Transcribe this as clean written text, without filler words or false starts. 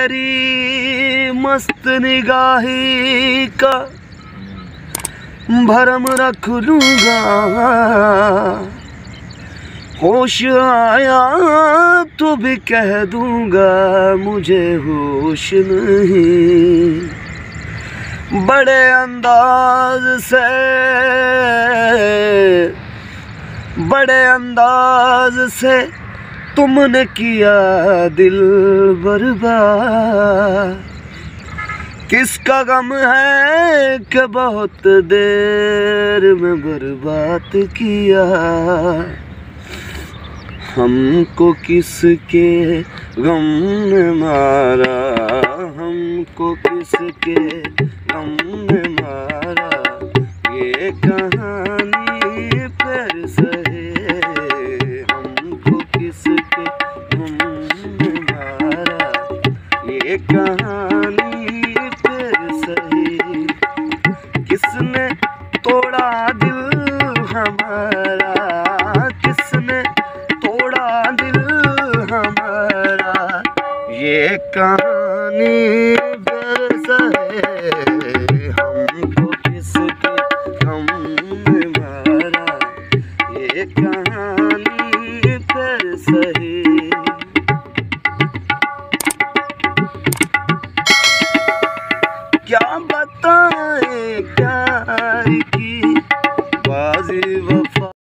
तेरी मस्त निगाही का भरम रख लूँगा, होश आया तो भी कह दूँगा मुझे होश नहीं। बड़े अंदाज से तुमने किया दिल बर्बाद। किसका गम है कि बहुत देर में बर्बाद किया। हमको किसके गम ने मारा, हमको किसके गम ने मारा, ये कहानी फिर सहे। हमको किसके गम ने मारा, ये कहानी फिर सहे। किसने तोड़ा दिल हमारा, किसने तोड़ा दिल हमारा, ये कहानी फिर सहे।